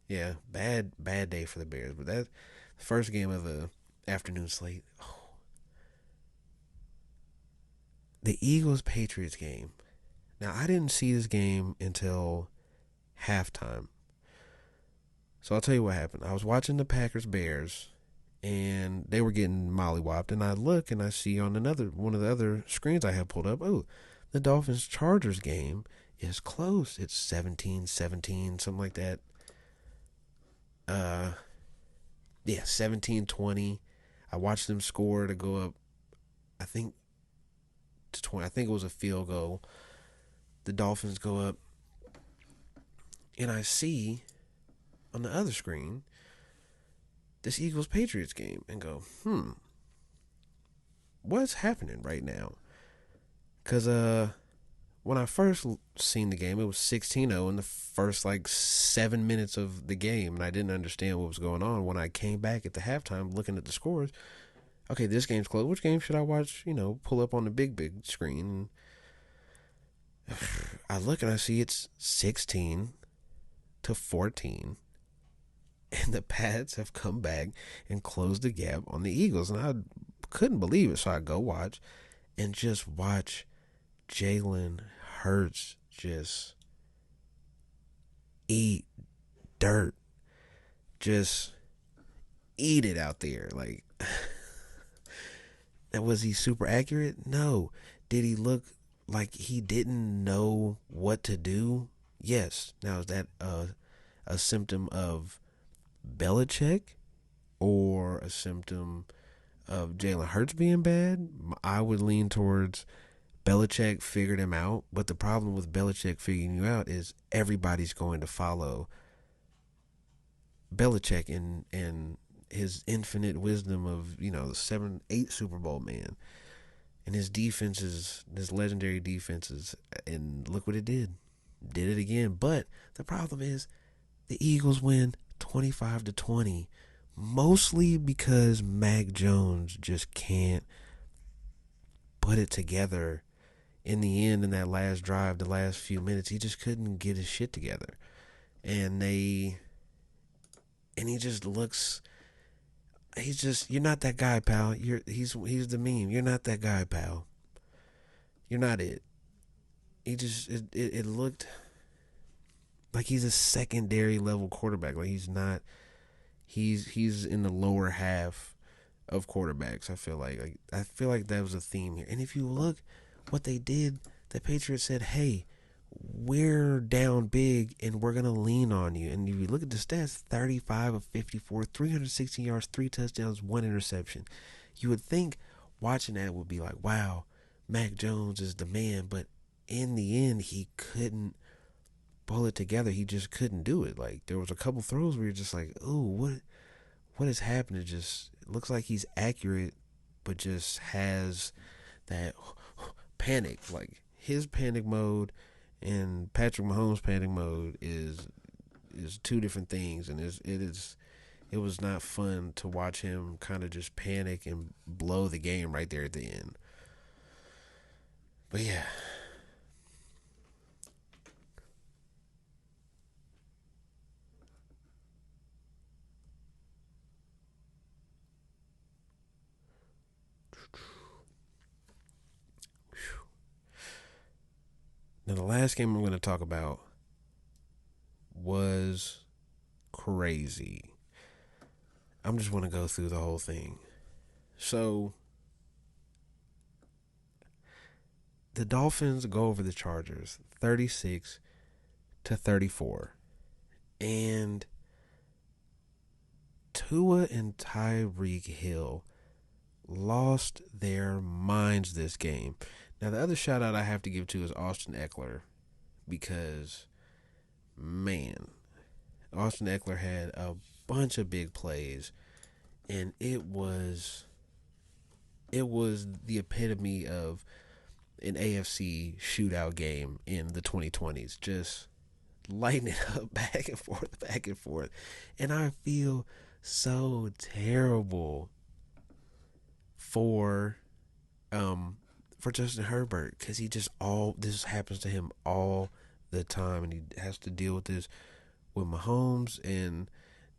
Yeah, bad day for the Bears. But that first game of the afternoon slate, the Eagles-Patriots game. Now, I didn't see this game until halftime. So I'll tell you what happened. I was watching the Packers-Bears, and they were getting mollywopped, and I look and I see on one of the other screens I have pulled up, the Dolphins-Chargers game is close. It's 17-17, something like that. 17-20. I watched them score to go up, I think, to 20. I think it was a field goal. The Dolphins go up, and I see on the other screen this Eagles-Patriots game and go, what's happening right now? Because when I first seen the game, it was 16-0 in the first 7 minutes of the game, and I didn't understand what was going on. When I came back at the halftime looking at the scores, okay, this game's close. Which game should I watch, pull up on the big screen? I look and I see it's 16-14. And the Pats have come back and closed the gap on the Eagles. And I couldn't believe it. So I go watch and just watch Jalen Hurts just eat dirt. Just eat it out there. Was he super accurate? No. Did he look like he didn't know what to do? Yes. Now, is that a symptom of Belichick or a symptom of Jalen Hurts being bad, I would lean towards Belichick figured him out. But the problem with Belichick figuring you out is everybody's going to follow Belichick and his infinite wisdom of, the 7, 8 Super Bowl man. And his defenses, his legendary defenses, and look what it did. Did it again. But the problem is the Eagles win 25-20, mostly because Mac Jones just can't put it together. In the end, in that last drive, the last few minutes, he just couldn't get his shit together. And he just looks, you're not that guy, pal. He's the meme. You're not that guy, pal. You're not it. It looked like he's a secondary level quarterback. Like he's not. He's in the lower half of quarterbacks. I feel like that was a theme here. And if you look what they did, the Patriots said, "Hey, we're down big and we're gonna lean on you." And if you look at the stats, 35 of 54, 316 yards, 3 touchdowns, 1 interception. You would think watching that would be like, wow, Mac Jones is the man. But in the end, he couldn't pull it together. He just couldn't do it. Like there was a couple throws where you're just like, ooh, what is happening? Just it looks like he's accurate, but just has that panic. Like his panic mode and Patrick Mahomes' panic mode is 2 different things, and it was not fun to watch him kind of just panic and blow the game right there at the end. But yeah. Now the last game I'm going to talk about was crazy. I'm just want to go through the whole thing. So the Dolphins go over the Chargers 36-34. And Tua and Tyreek Hill lost their minds this game. Now, the other shout out I have to give to is Austin Eckler, because, man, Austin Eckler had a bunch of big plays, and it was the epitome of an AFC shootout game in the 2020s. Just lighting it up back and forth, back and forth. And I feel so terrible for Justin Herbert, because this happens to him all the time, and he has to deal with this with Mahomes, and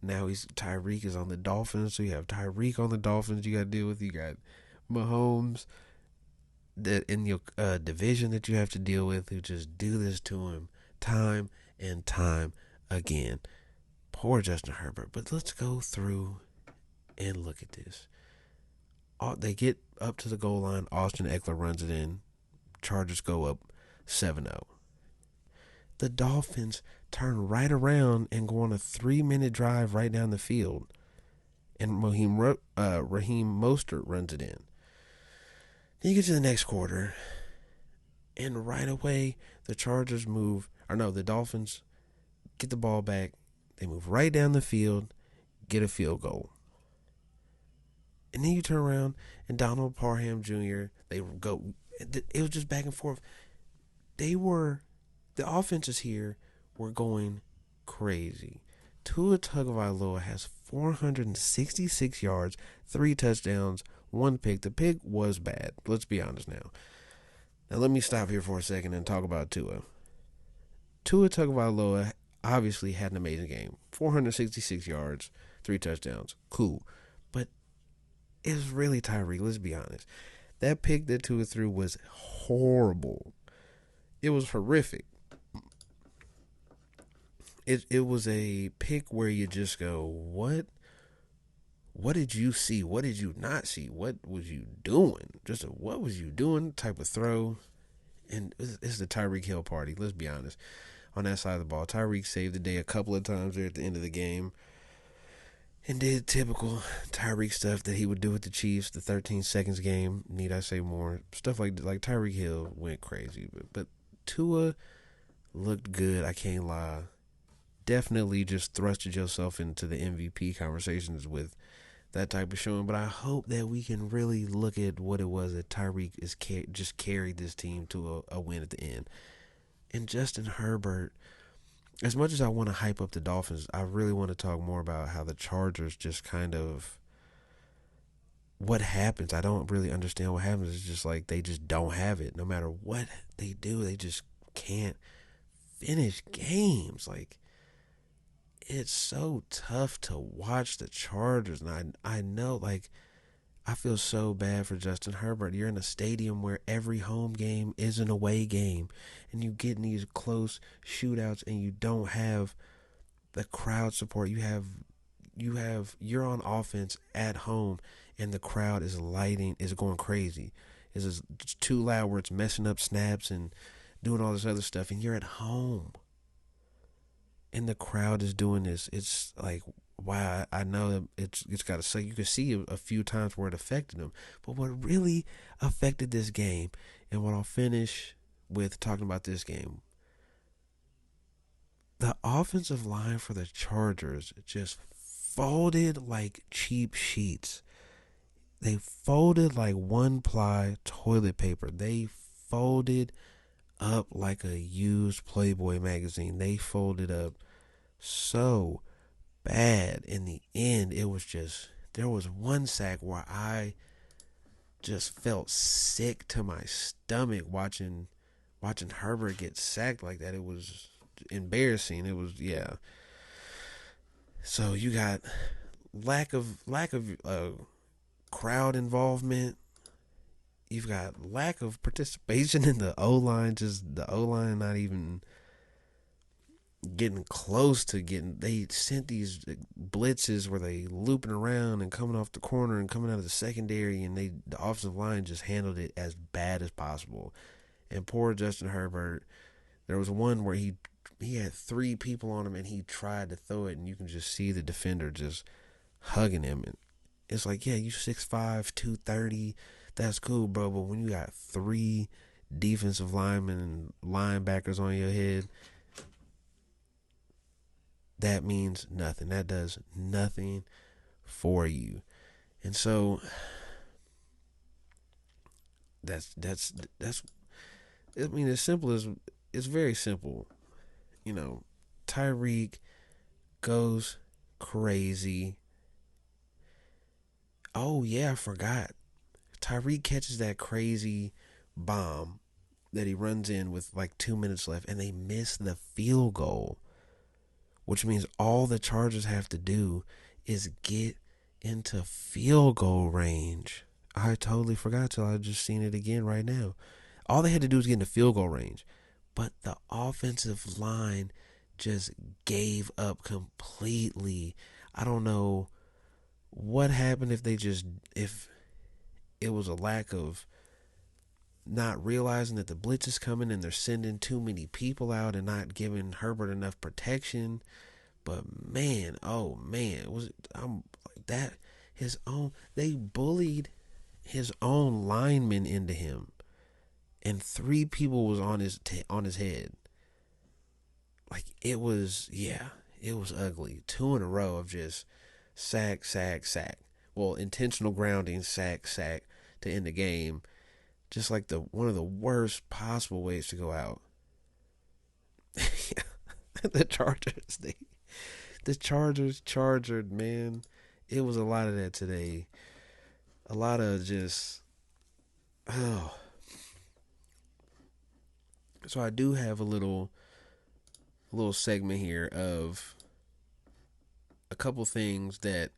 now Tyreek is on the Dolphins, so you have Tyreek on the Dolphins you got to deal with. You got Mahomes that in your division that you have to deal with, who just do this to him time and time again. Poor Justin Herbert. But let's go through and look at this. They get up to the goal line. Austin Eckler runs it in. Chargers go up 7-0. The Dolphins turn right around and go on a 3-minute drive right down the field. And Raheem Mostert runs it in. Then you get to the next quarter, and right away the Dolphins get the ball back. They move right down the field, get a field goal. And then you turn around, and Donald Parham Jr., it was just back and forth. The offenses here were going crazy. Tua Tagovailoa has 466 yards, 3 touchdowns, 1 pick. The pick was bad. Let's be honest now. Now let me stop here for a second and talk about Tua. Tua Tagovailoa obviously had an amazing game. 466 yards, 3 touchdowns. Cool. But it was really Tyreek, let's be honest. That pick that Tua threw was horrible. It was horrific. It was a pick where you just go, what? What did you see? What did you not see? What was you doing? Just what was you doing type of throw. And it's the Tyreek Hill party, let's be honest. On that side of the ball, Tyreek saved the day a couple of times there at the end of the game. and did typical Tyreek stuff that he would do with the Chiefs. The 13 seconds game. Need I say more? Stuff like Tyreek Hill went crazy, but Tua looked good. I can't lie. Definitely just thrusted yourself into the MVP conversations with that type of showing. But I hope that we can really look at what it was that Tyreek just carried this team to a win at the end. And Justin Herbert, as much as I want to hype up the Dolphins, I really want to talk more about how the Chargers just kind of what happens. I don't really understand what happens. It's just like they just don't have it. No matter what they do, they just can't finish games. Like it's so tough to watch the Chargers, and I know like I feel so bad for Justin Herbert. You're in a stadium where every home game is an away game, and you get in these close shootouts, and you don't have the crowd support. You're on offense at home, and the crowd is going crazy. It's too loud where it's messing up snaps and doing all this other stuff, and you're at home, and the crowd is doing this. It's like, wow, I know it's got to say you can see a few times where it affected them, but what really affected this game, and what I'll finish with talking about this game, the offensive line for the Chargers just folded like cheap sheets. They folded like one ply toilet paper. They folded up like a used Playboy magazine. They folded up so bad. In the end, it was just, there was one sack where I just felt sick to my stomach watching Herbert get sacked like that. It was embarrassing. It was, yeah. So you got lack of crowd involvement. You've got lack of participation in the O line. Just the O line not even getting close to getting. They sent these blitzes where they looping around and coming off the corner and coming out of the secondary, and the offensive line just handled it as bad as possible. And poor Justin Herbert. There was one where he had three people on him, and he tried to throw it, and you can just see the defender just hugging him. And it's like, yeah, you 6'5", 230, that's cool, bro. But when you got three defensive linemen and linebackers on your head, that means nothing. That does nothing for you. And so that's I mean, as simple as it's very simple. You know, Tyreek goes crazy. Oh yeah, I forgot. Tyreek catches that crazy bomb that he runs in with like 2 minutes left, and they miss the field goal, which means all the Chargers have to do is get into field goal range. I totally forgot till I just seen it again right now. All they had to do was get into field goal range, but the offensive line just gave up completely. I don't know what happened if it was a lack of not realizing that the blitz is coming and they're sending too many people out and not giving Herbert enough protection. But man, oh man, was it, I'm like that his own they bullied his own lineman into him, and three people was on his head. Like it was, yeah, it was ugly. Two in a row of just sack, sack, sack. Well, intentional grounding, sack, sack to end the game. Just like one of the worst possible ways to go out. the Chargers, the Chargers chargered, man. It was a lot of that today. A lot of just, oh. So I do have a little segment here of a couple things that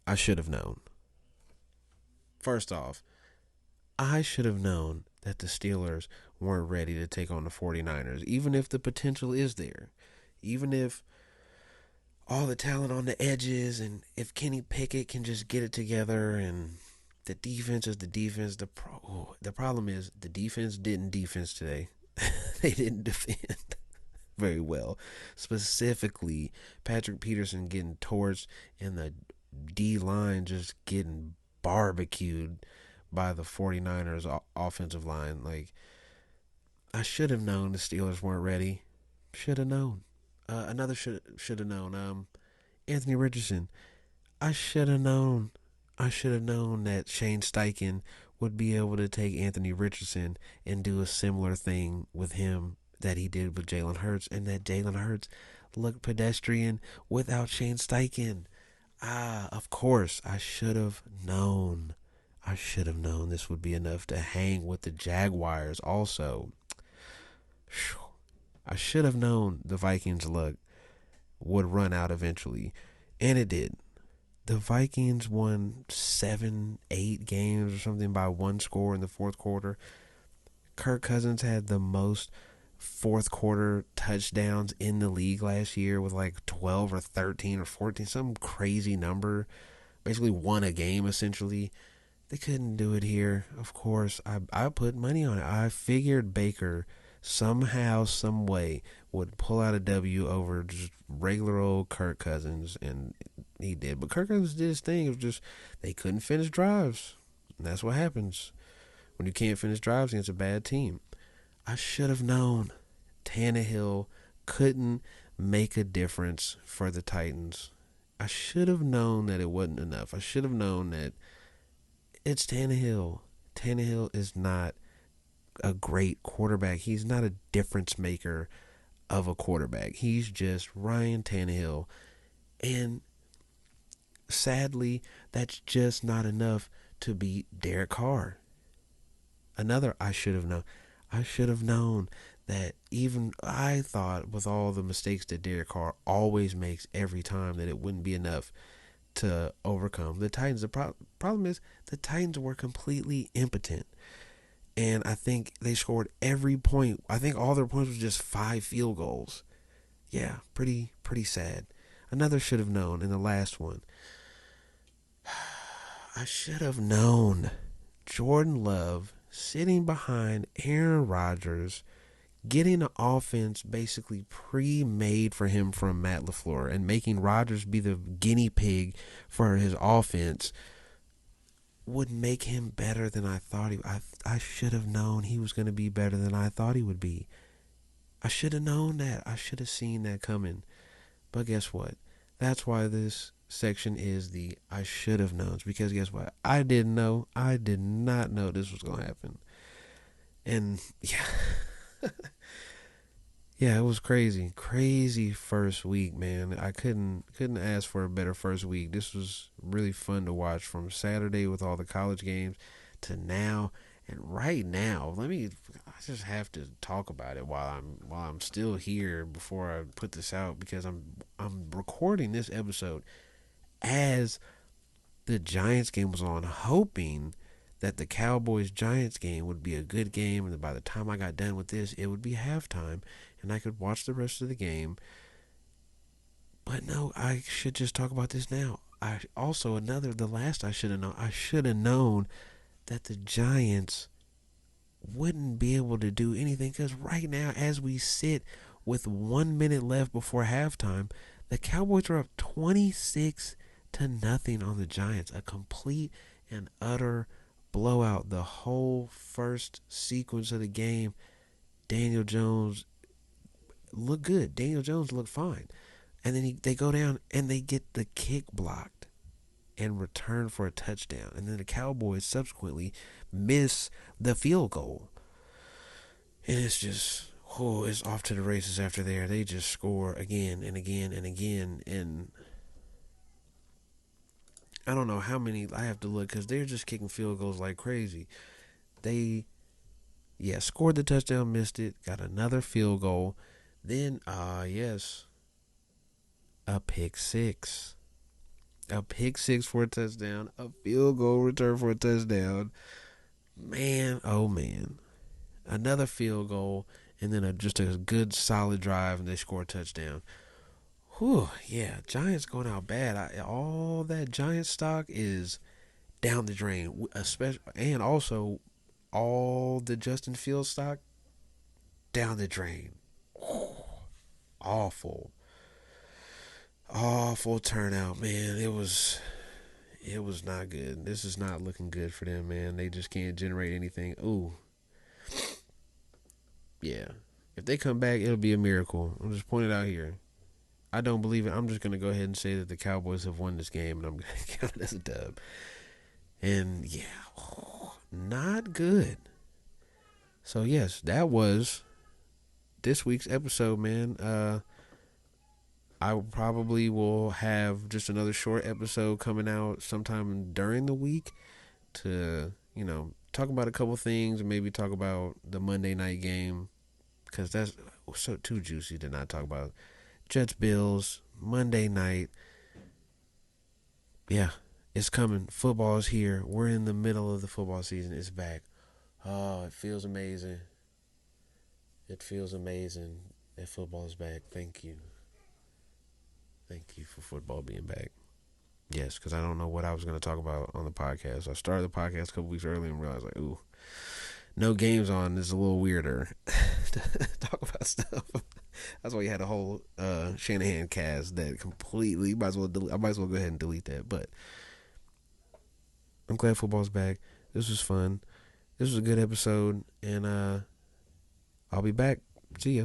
I should have known. First off, I should have known that the Steelers weren't ready to take on the 49ers, even if the potential is there. Even if all the talent on the edges, and if Kenny Pickett can just get it together, and the defense is the defense. The problem is the defense didn't defense today. They didn't defend. very well. Specifically, Patrick Peterson getting torched and the D line just getting barbecued by the 49ers offensive line. Like, I should have known the Steelers weren't ready. Should have known. Another should have known. Anthony Richardson. I should have known. I should have known that Shane Steichen would be able to take Anthony Richardson and do a similar thing with him that he did with Jalen Hurts, and that Jalen Hurts looked pedestrian without Shane Steichen. Of course, I should have known. I should have known this would be enough to hang with the Jaguars also. I should have known the Vikings' luck would run out eventually, and it did. The Vikings won 7, 8 games or something by one score in the fourth quarter. Kirk Cousins had the most fourth quarter touchdowns in the league last year with like 12 or 13 or 14, some crazy number. Basically won a game essentially. They couldn't do it here. Of course, I put money on it. I figured Baker somehow, some way would pull out a W over just regular old Kirk Cousins, and he did. But Kirk Cousins did his thing. It was just they couldn't finish drives. And that's what happens when you can't finish drives against a bad team. I should have known Tannehill couldn't make a difference for the Titans. I should have known that it wasn't enough. I should have known that it's Tannehill. Tannehill is not a great quarterback. He's not a difference maker of a quarterback. He's just Ryan Tannehill. And sadly, that's just not enough to beat Derek Carr. Another I should have known. I should have known that even I thought with all the mistakes that Derek Carr always makes every time that it wouldn't be enough to overcome the Titans. The problem is the Titans were completely impotent. And I think they scored every point. I think all their points was just 5 field goals. Yeah, pretty sad. Another should have known in the last one. I should have known Jordan Love sitting behind Aaron Rodgers, getting an offense basically pre-made for him from Matt LaFleur and making Rodgers be the guinea pig for his offense would make him better than I thought he. I should have known he was going to be better than I thought he would be. I should have known that. I should have seen that coming. But guess what? That's why this section is the I should have known. Because guess what? I didn't know. I did not know this was going to happen. And yeah. Yeah, it was crazy. Crazy first week, man. I couldn't ask for a better first week. This was really fun to watch from Saturday with all the college games to now. And right now, I just have to talk about it while I'm still here before I put this out, because I'm recording this episode as the Giants game was on, hoping that the Cowboys-Giants game would be a good game, and that by the time I got done with this, it would be halftime, and I could watch the rest of the game. But no, I should just talk about this now. The last I should have known. I should have known that the Giants wouldn't be able to do anything, because right now, as we sit with 1 minute left before halftime, the Cowboys are up 26-0 on the Giants. A complete and utter blowout. The whole first sequence of the game, Daniel Jones looked good. Daniel Jones looked fine. And then they go down and they get the kick blocked and return for a touchdown. And then the Cowboys subsequently miss the field goal. And it's just, it's off to the races after there. They just score again and again and again. And I don't know how many I have to look, because they're just kicking field goals like crazy. They, scored the touchdown, missed it, got another field goal. Then, yes, a pick six. A pick six for a touchdown. A field goal return for a touchdown. Man, oh man. Another field goal, and then just a good solid drive, and they score a touchdown. Whew, yeah, Giants going out bad. All that Giants stock is down the drain, especially, and also all the Justin Fields stock down the drain. awful, awful turnout, man. It was not good. This is not looking good for them, man. They just can't generate anything. Ooh, yeah. If they come back, it'll be a miracle. I'm just pointing it out here. I don't believe it. I'm just gonna go ahead and say that the Cowboys have won this game, and I'm gonna count it as a dub. And yeah, not good. So yes, that was this week's episode, man. I probably will have just another short episode coming out sometime during the week to, talk about a couple things and maybe talk about the Monday night game because that's so too juicy to not talk about. Jets Bills Monday night. Yeah, it's coming. Football's here. We're in the middle of the football season. It's back. Oh, it feels amazing. It feels amazing that football is back. Thank you. Thank you for football being back. Yes, because I don't know what I was going to talk about on the podcast. I started the podcast a couple weeks early and realized, like, ooh, no games on is a little weirder to talk about stuff. That's why you had a whole Shanahan cast that completely, I might as well go ahead and delete that. But I'm glad football's back. This was fun. This was a good episode, and I'll be back. See ya.